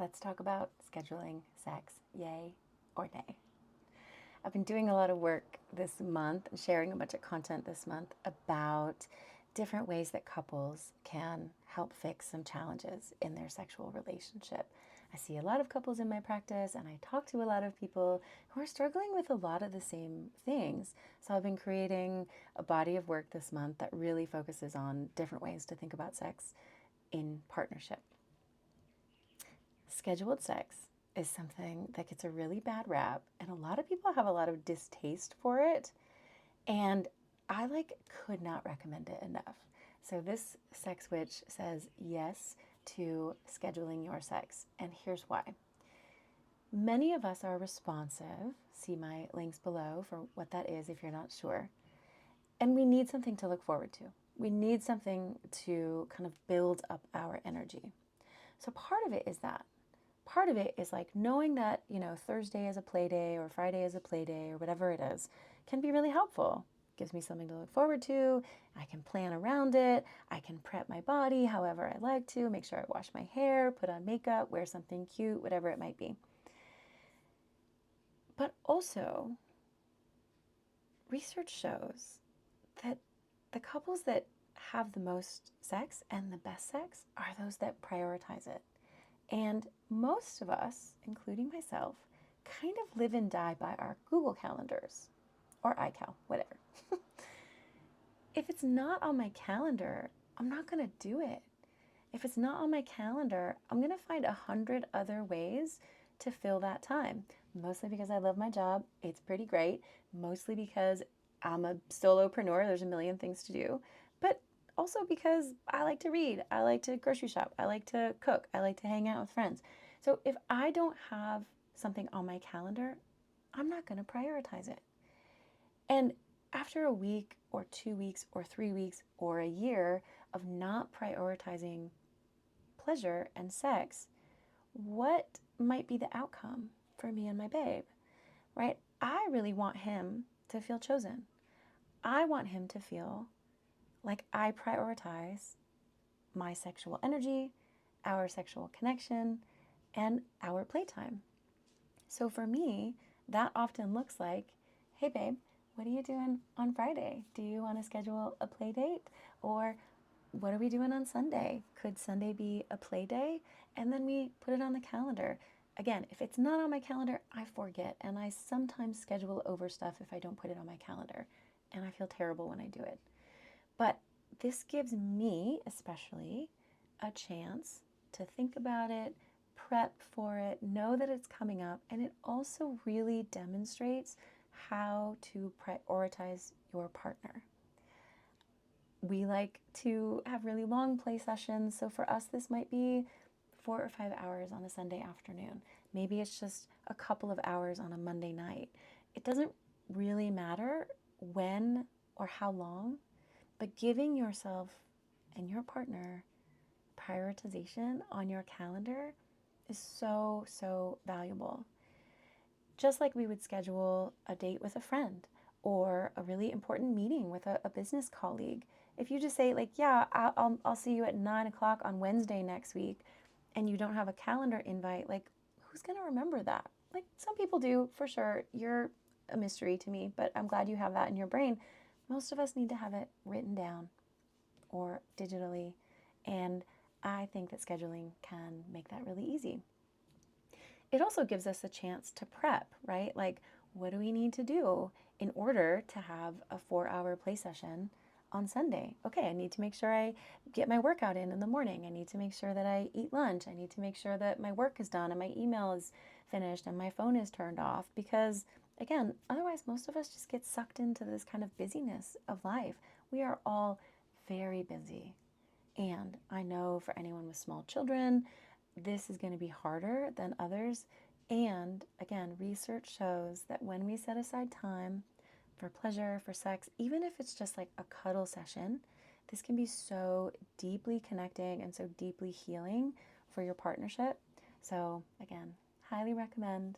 let's talk about scheduling sex, yay or nay. I've been doing a lot of work this month and sharing a bunch of content this month about different ways that couples can help fix some challenges in their sexual relationship. I see a lot of couples in my practice and I talk to a lot of people who are struggling with a lot of the same things. So I've been creating a body of work this month that really focuses on different ways to think about sex in partnership. Scheduled sex is something that gets a really bad rap, and a lot of people have a lot of distaste for it. And I could not recommend it enough. So this sex witch says yes to scheduling your sex, and here's why. Many of us are responsive. See my links below for what that is if you're not sure. And we need something to look forward to. We need something to kind of build up our energy. So part of it is that. Part of it is like knowing that, Thursday is a play day or Friday is a play day or whatever it is can be really helpful. Gives me something to look forward to. I can plan around it. I can prep my body however I like to, make sure I wash my hair, put on makeup, wear something cute, whatever it might be. But also, research shows that the couples that have the most sex and the best sex are those that prioritize it. And most of us, including myself, kind of live and die by our Google calendars or iCal, whatever. If it's not on my calendar, I'm not going to do it. If it's not on my calendar, I'm going to find 100 other ways to fill that time. Mostly because I love my job. It's pretty great. Mostly because I'm a solopreneur. There's a million things to do. But also because I like to read. I like to grocery shop. I like to cook. I like to hang out with friends. So if I don't have something on my calendar, I'm not going to prioritize it. And after a week or 2 weeks or 3 weeks or a year of not prioritizing pleasure and sex, what might be the outcome for me and my babe, right? I really want him to feel chosen. I want him to feel like I prioritize my sexual energy, our sexual connection, and our playtime. So for me, that often looks like, hey babe, what are you doing on Friday? Do you want to schedule a play date? Or what are we doing on Sunday? Could Sunday be a play day? And then we put it on the calendar. Again, if it's not on my calendar, I forget. And I sometimes schedule over stuff if I don't put it on my calendar. And I feel terrible when I do it. But this gives me, especially, a chance to think about it, prep for it, know that it's coming up. And it also really demonstrates how to prioritize your partner. We like to have really long play sessions. So for us, this might be 4 or 5 hours on a Sunday afternoon. Maybe it's just a couple of hours on a Monday night. It doesn't really matter when or how long, but giving yourself and your partner prioritization on your calendar is so, so valuable. Just like we would schedule a date with a friend or a really important meeting with a business colleague. If you just say, like, yeah, I'll see you at 9 o'clock on Wednesday next week, and you don't have a calendar invite, like, who's going to remember that? Like, some people do, for sure. You're a mystery to me, but I'm glad you have that in your brain. Most of us need to have it written down or digitally, and I think that scheduling can make that really easy. It also gives us a chance to prep, right? Like, what do we need to do in order to have a 4 hour play session on Sunday? Okay, I need to make sure I get my workout in the morning. I need to make sure that I eat lunch. I need to make sure that my work is done and my email is finished and my phone is turned off because, again, otherwise most of us just get sucked into this kind of busyness of life. We are all very busy. And I know for anyone with small children, this is going to be harder than others. And again, research shows that when we set aside time for pleasure, for sex, even if it's just like a cuddle session, this can be so deeply connecting and so deeply healing for your partnership. So, again, highly recommend.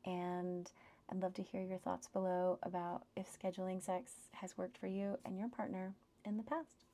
And I'd love to hear your thoughts below about if scheduling sex has worked for you and your partner in the past.